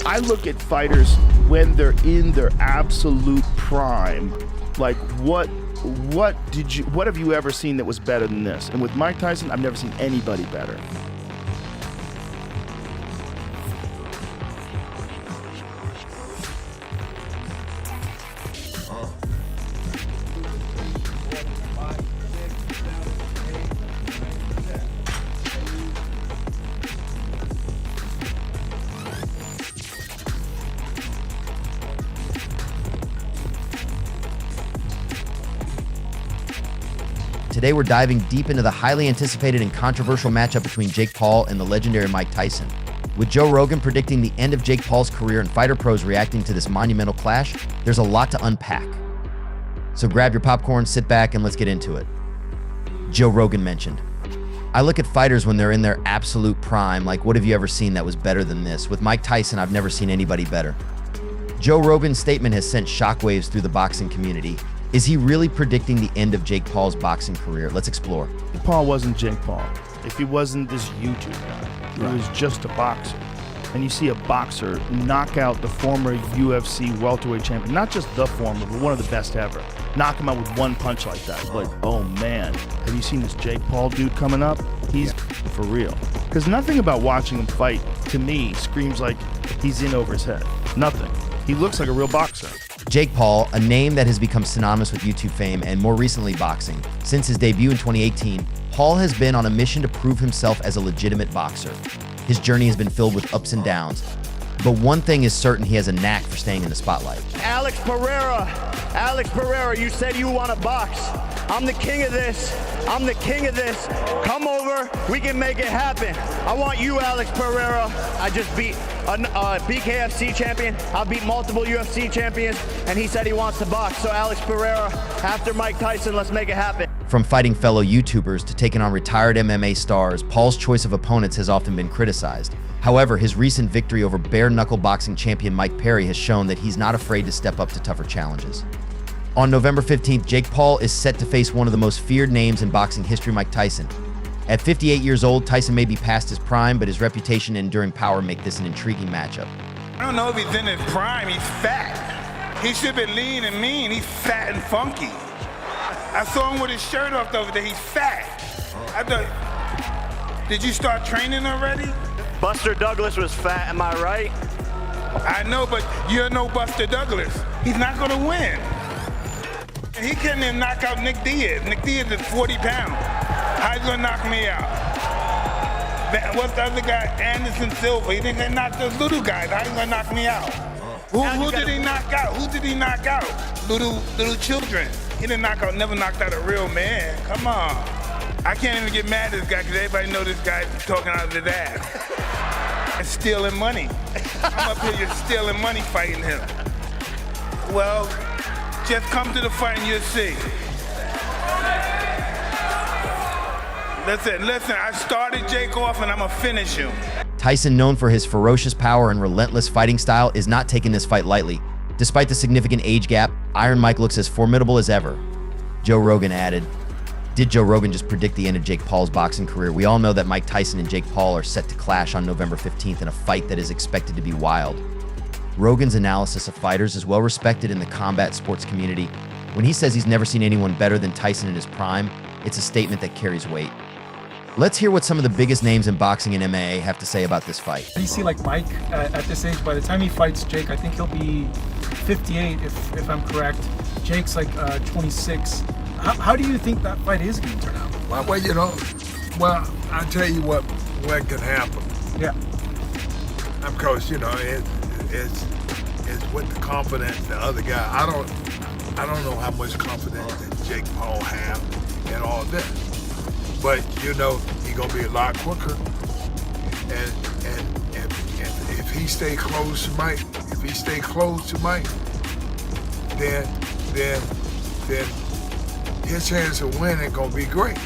I look at fighters when they're in their absolute prime. Like, what have you ever seen that was better than this? And with Mike Tyson, I've never seen anybody better. Today we're diving deep into the highly anticipated and controversial matchup between Jake Paul and the legendary Mike Tyson. With Joe Rogan predicting the end of Jake Paul's career and fighter pros reacting to this monumental clash, there's a lot to unpack. So grab your popcorn, sit back, and let's get into it. Joe Rogan mentioned, I look at fighters when they're in their absolute prime, like what have you ever seen that was better than this? With Mike Tyson, I've never seen anybody better. Joe Rogan's statement has sent shockwaves through the boxing community. Is he really predicting the end of Jake Paul's boxing career? Let's explore. Paul wasn't Jake Paul. If he wasn't this YouTube guy, he was just a boxer. And you see a boxer knock out the former UFC welterweight champion, not just the former, but one of the best ever. Knock him out with one punch like that. Like, oh man, have you seen this Jake Paul dude coming up? He's for real. Because nothing about watching him fight, to me, screams like he's in over his head. Nothing. He looks like a real boxer. Jake Paul, a name that has become synonymous with YouTube fame and more recently boxing. Since his debut in 2018, Paul has been on a mission to prove himself as a legitimate boxer. His journey has been filled with ups and downs, but one thing is certain: he has a knack for staying in the spotlight. Alex Pereira, you said you want to box. I'm the king of this. Come over, we can make it happen. I want you, Alex Pereira. I just beat a BKFC champion. I beat multiple UFC champions, and he said he wants to box. So Alex Pereira, after Mike Tyson, let's make it happen. From fighting fellow YouTubers to taking on retired MMA stars, Paul's choice of opponents has often been criticized. However, his recent victory over bare-knuckle boxing champion Mike Perry has shown that he's not afraid to step up to tougher challenges. On November 15th, Jake Paul is set to face one of the most feared names in boxing history, Mike Tyson. At 58 years old, Tyson may be past his prime, but his reputation and enduring power make this an intriguing matchup. I don't know if he's in his prime. He's fat. He should be lean and mean. He's fat and funky. I saw him with his shirt off the other day. He's fat. I thought, did you start training already? Buster Douglas was fat, am I right? I know, but you're no Buster Douglas. He's not going to win. And he couldn't even knock out Nick Diaz. Nick Diaz is 40 pounds. How you going to knock me out? What's the other guy? Anderson Silva. He didn't knock those little guys. How you going to knock me out? Who did he knock out? Who did he knock out? Little children. He didn't never knocked out a real man. Come on. I can't even get mad at this guy because everybody know this guy's talking out of his ass. And stealing money. I'm up here just stealing money fighting him. Well, just come to the fight and you'll see. Listen, I started Jake off and I'm gonna finish him. Tyson, known for his ferocious power and relentless fighting style, is not taking this fight lightly. Despite the significant age gap, Iron Mike looks as formidable as ever. Joe Rogan added, did Joe Rogan just predict the end of Jake Paul's boxing career? We all know that Mike Tyson and Jake Paul are set to clash on November 15th in a fight that is expected to be wild. Rogan's analysis of fighters is well respected in the combat sports community. When he says he's never seen anyone better than Tyson in his prime, it's a statement that carries weight. Let's hear what some of the biggest names in boxing and MMA have to say about this fight. You see, like Mike at this age, by the time he fights Jake, I think he'll be 58 if I'm correct. Jake's like 26. How do you think that fight is going to turn out? Well, you know, I'll tell you what could happen. Yeah. Because, you know, it's with the confidence the other guy. I don't know how much confidence that Jake Paul have in all this. But, you know, he's going to be a lot quicker. And if he stay close to Mike, then his chance of winning gonna be great.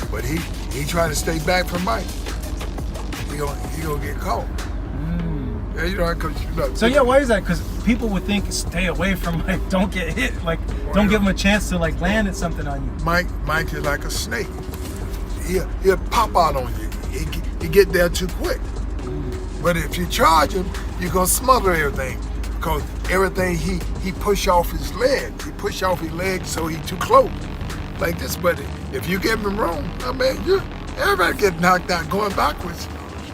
But he trying to stay back from Mike. He gonna get caught. Yeah, you know, 'cause, you know. So yeah, why is that? Because people would think stay away from Mike, don't get hit, like don't give him a chance to like land at something on you. Mike is like a snake. He'll pop out on you. He get there too quick. But if you charge him, you're gonna smother everything. Because everything he push off his leg. He push off his leg so he too close. Like this, but if you get him wrong, I mean, everybody get knocked out going backwards.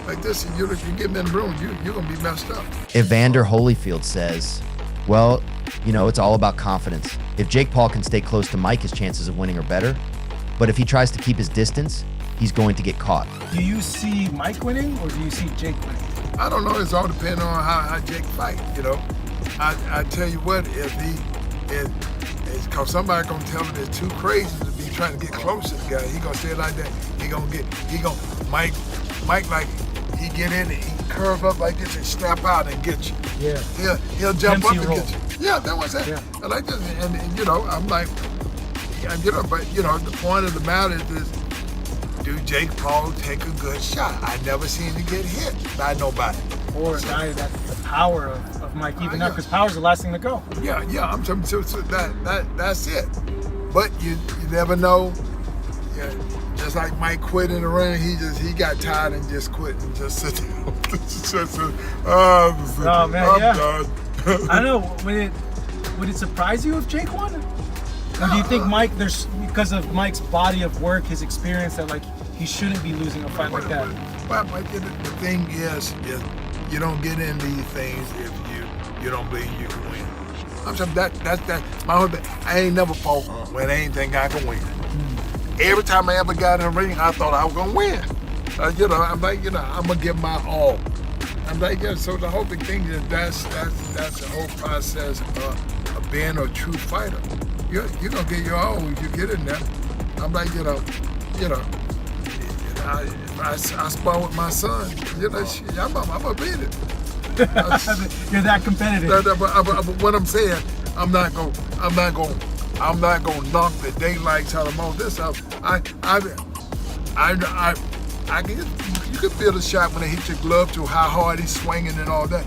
Like this, and if you get him in the room, you're gonna be messed up. Evander Holyfield says, well, it's all about confidence. If Jake Paul can stay close to Mike, his chances of winning are better. But if he tries to keep his distance, he's going to get caught. Do you see Mike winning or do you see Jake winning? I don't know. It's all depending on how Jake fight. I tell you what, it's because somebody gonna tell him it's too crazy to be trying to get close to the guy. He gonna say it like that. Mike like he get in and he curve up like this and snap out and get you. Yeah. He'll jump MC up and roll. get you. Yeah, that was it. Yeah. I like this, and I'm like, but the point of the matter is, do Jake Paul take a good shot? I never seen him get hit by nobody. Or a guy that's the power of Mike even up, because power's the last thing to go. Yeah, I'm so that's it. But you never know. Yeah, just like Mike quit in the ring, he got tired and just quit and just sit down. Oh man, I'm yeah. done. I don't know. Would it surprise you if Jake won? Or do you think Mike, because of Mike's body of work, his experience, that like he shouldn't be losing a fight like that? But the thing is you don't get in these things if you don't believe you can win. I'm saying that's my whole thing. I ain't never fought when I ain't think I can win. Every time I ever got in the ring, I thought I was gonna win. I'm like, I'm gonna give my all. I'm like, so the whole big thing is that's the whole process of being a true fighter. You're gonna get your all when you get in there. I'm like, I spar with my son. I'm gonna beat it. You're that competitive. But what I'm saying, I'm not gonna knock the daylights out of him on this house. I can. You can feel the shot when they hit your glove to how hard he's swinging and all that.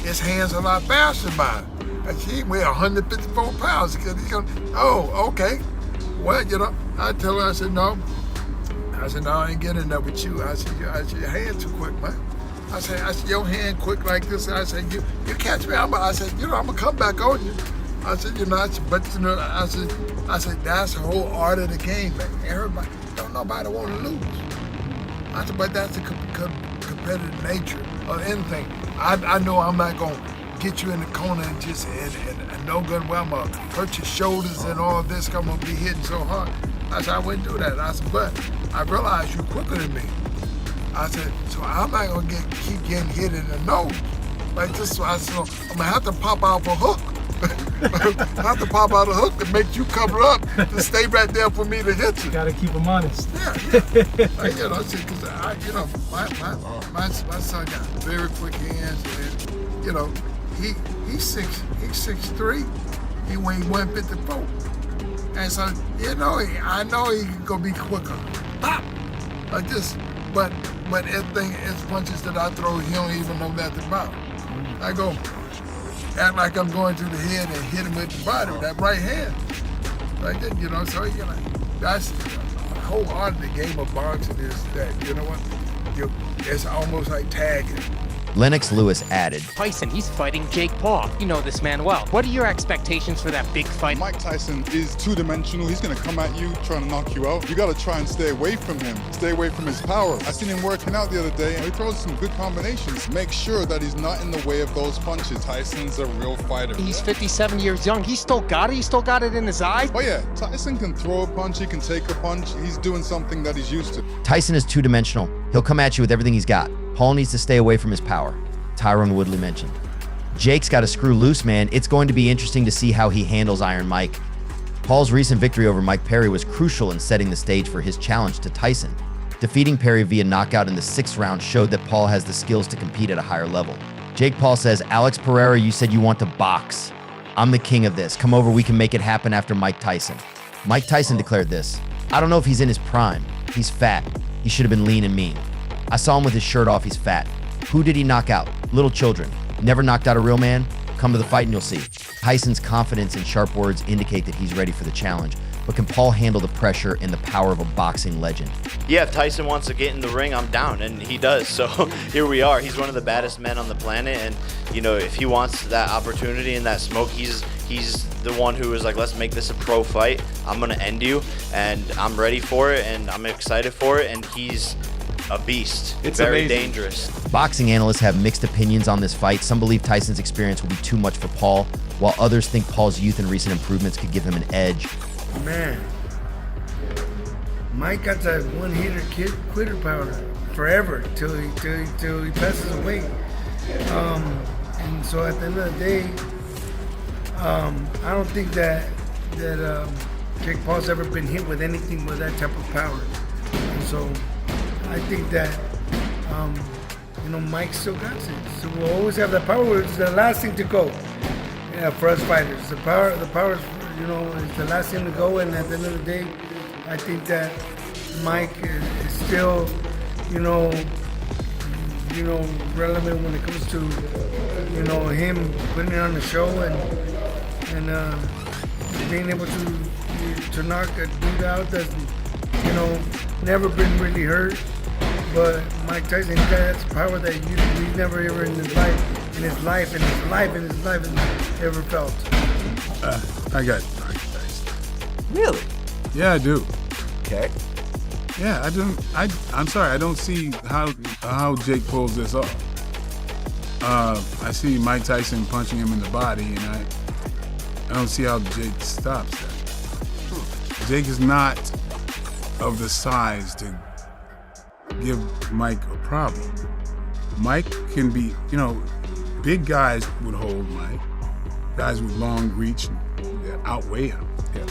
His hands are a lot faster than mine. And he weigh 154 pounds. Because he's going, okay. Well, I tell her, I said, no, I ain't getting there with you. I said, your hand too quick, man. I said, your hand quick like this. I said, you catch me. I'm gonna come back on you. I said, I said, that's the whole art of the game, man. Everybody, don't nobody want to lose. I said, but that's the competitive nature of anything. I know I'm not gonna get you in the corner and just and no good well, I'm gonna hurt your shoulders and all this. I'm gonna be hitting so hard. I said, I wouldn't do that. I said, but I realized you're quicker than me. I said, so I'm not gonna keep getting hit in the nose like this. So I said, I'm gonna have to pop out a hook. I have to pop out a hook to make you cover up to stay right there for me to hit you. You gotta keep him honest. Yeah. Because my son got very quick hands, and he's 6'3", he weighs 154, and so I know he's gonna be quicker. Pop like this, but everything is punches that I throw, he don't even know nothing about. I go act like I'm going to the head and hit him with the body with that right hand. Like that, so that's the whole art of the game of boxing is that, it's almost like tagging. Lennox Lewis added, Tyson, he's fighting Jake Paul. You know this man well. What are your expectations for that big fight? Mike Tyson is two-dimensional. He's going to come at you, trying to knock you out. You got to try and stay away from him. Stay away from his power. I seen him working out the other day, and he throws some good combinations. Make sure that he's not in the way of those punches. Tyson's a real fighter. He's 57 years young. He still got it. He still got it in his eye. Oh yeah, Tyson can throw a punch. He can take a punch. He's doing something that he's used to. Tyson is two-dimensional. He'll come at you with everything he's got. Paul needs to stay away from his power. Tyrone Woodley mentioned. Jake's got to screw loose, man. It's going to be interesting to see how he handles Iron Mike. Paul's recent victory over Mike Perry was crucial in setting the stage for his challenge to Tyson. Defeating Perry via knockout in the 6th round showed that Paul has the skills to compete at a higher level. Jake Paul says, Alex Pereira, you said you want to box. I'm the king of this. Come over, we can make it happen after Mike Tyson. Mike Tyson declared this. I don't know if he's in his prime. He's fat. He should have been lean and mean. I saw him with his shirt off, he's fat. Who did he knock out? Little children. Never knocked out a real man? Come to the fight and you'll see. Tyson's confidence and sharp words indicate that he's ready for the challenge. but can Paul handle the pressure and the power of a boxing legend? Yeah, if Tyson wants to get in the ring, I'm down, and he does. So here we are. He's one of the baddest men on the planet, and if he wants that opportunity and that smoke, he's the one who is like, let's make this a pro fight. I'm gonna end you, and I'm ready for it, and I'm excited for it. And he's a beast. It's very amazing. dangerous. Boxing analysts have mixed opinions on this fight. Some believe Tyson's experience will be too much for Paul, while others think Paul's youth and recent improvements could give him an edge. Man, Mike got that one-hitter quitter power forever till he passes away. And so at the end of the day, I don't think that Jake Paul's ever been hit with anything with that type of power. And so I think that Mike still got it. So we'll always have that power. It's the last thing to go. Yeah, for us fighters, the power is, is the last thing to go. And at the end of the day, I think that Mike is still, relevant when it comes to, him putting it on the show and being able to knock a dude out that's, never been really hurt. But Mike Tyson, he's got that power that he's never ever in his life ever felt. I got Mike Tyson. Really? Yeah, I do. Okay. Yeah, I'm sorry, I don't see how Jake pulls this off. I see Mike Tyson punching him in the body, and I don't see how Jake stops that. Jake is not of the size to give Mike a problem. Mike can be, big guys would hold Mike. Guys with long reach that outweigh him. Yeah.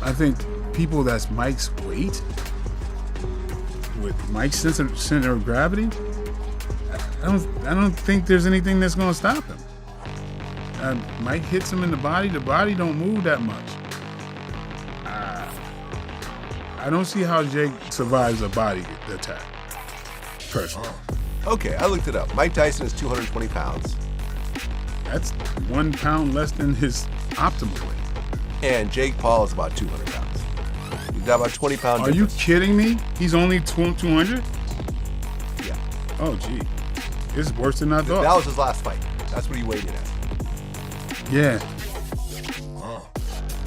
I think people that's Mike's weight, with Mike's center of gravity, I don't think there's anything that's gonna stop him. Mike hits him in the body don't move that much. I don't see how Jake survives a body attack, personally. Okay, I looked it up. Mike Tyson is 220 pounds. That's 1 pound less than his optimal weight. And Jake Paul is about 200 pounds. He's got about 20 pounds. Are you kidding me? He's only 200? Yeah. Oh, gee. It's worse than I thought. That was his last fight. That's what he weighed in at. Yeah.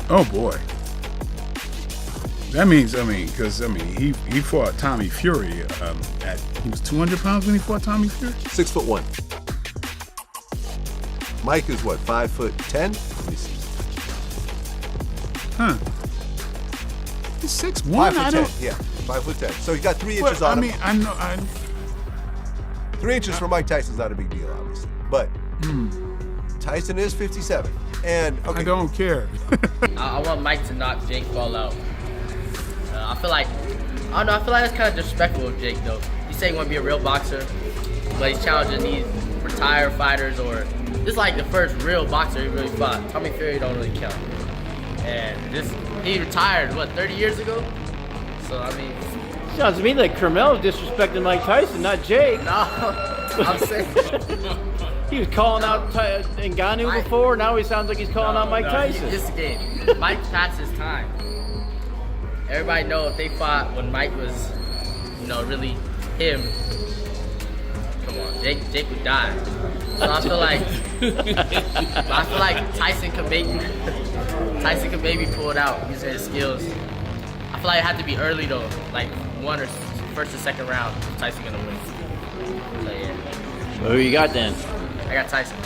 Oh, boy. That means, he fought Tommy Fury he was 200 pounds when he fought Tommy Fury? 6'1". Mike is what, 5'10"? Let me see. Huh. He's 6'1". 5'10". Yeah, 5'10". So he got 3 inches on him. I know. 3 inches for Mike Tyson's not a big deal, obviously. But Tyson is 57. And okay. I don't care. I want Mike to knock Jake Paul out. I feel like that's kind of disrespectful of Jake, though. He saying he want to be a real boxer, but he's challenging these retired fighters, or this is like the first real boxer he really fought. Tommy Fury don't really count. And he retired, 30 years ago? So, I mean... Sounds to me like Carmel's disrespecting Mike Tyson, not Jake. No, I'm saying... He was calling out Ngannou before, now he sounds like he's calling out Mike Tyson. This game, Mike passed his time. Everybody know if they fought when Mike was, really him. Come on, Jake would die. So I feel like Tyson could maybe pull it out using his skills. I feel like it had to be early though, like one or first or second round. Tyson gonna win. So yeah. So who you got then? I got Tyson.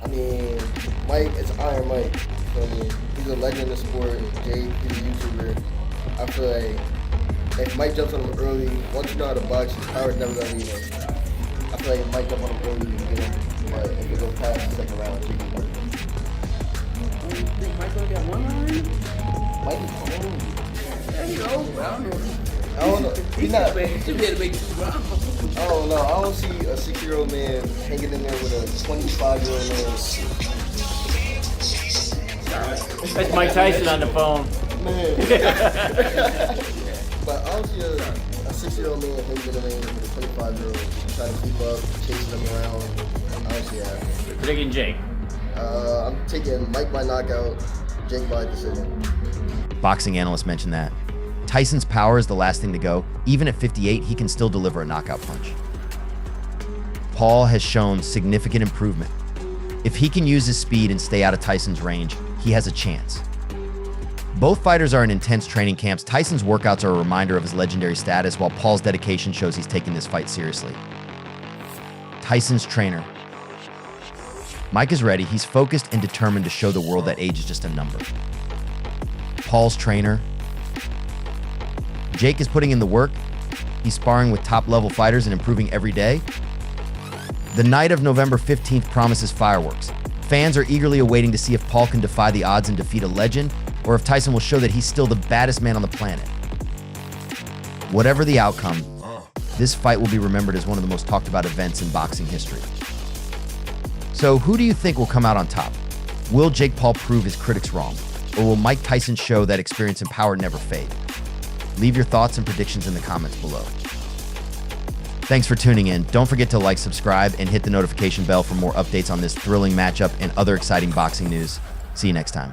I mean, Mike, it's Iron Mike. So, he's a legend in the sport. Jake, he's a YouTuber. I feel like if Mike jumps on him early, once you know how to box, his power's never gonna leave him. I feel like Mike jump on him early and get him. But if it goes past the second round, Jake can win. You think Mike's gonna get one round? Mike is cold. Yeah, he's old, but I don't know. I don't know. He's not. He should be able to make 2 rounds. I don't know. I don't see a 6-year-old man hanging in there with a 25-year-old man. That's Mike Tyson on the phone. Man. But I don't see a 6-year-old man hanging in the ring with a 25-year-old trying to keep up, chasing them around. I don't see that. Predicting Jake. I'm taking Mike by knockout, Jake by decision. Boxing analysts mentioned that. Tyson's power is the last thing to go. Even at 58, he can still deliver a knockout punch. Paul has shown significant improvement. If he can use his speed and stay out of Tyson's range, he has a chance. Both fighters are in intense training camps. Tyson's workouts are a reminder of his legendary status, while Paul's dedication shows he's taking this fight seriously. Tyson's trainer. Mike is ready. He's focused and determined to show the world that age is just a number. Paul's trainer. Jake is putting in the work. He's sparring with top-level fighters and improving every day. The night of November 15th promises fireworks. Fans are eagerly awaiting to see if Paul can defy the odds and defeat a legend, or if Tyson will show that he's still the baddest man on the planet. Whatever the outcome, this fight will be remembered as one of the most talked about events in boxing history. So who do you think will come out on top? Will Jake Paul prove his critics wrong? Or will Mike Tyson show that experience and power never fade? Leave your thoughts and predictions in the comments below. Thanks for tuning in. Don't forget to like, subscribe, and hit the notification bell for more updates on this thrilling matchup and other exciting boxing news. See you next time.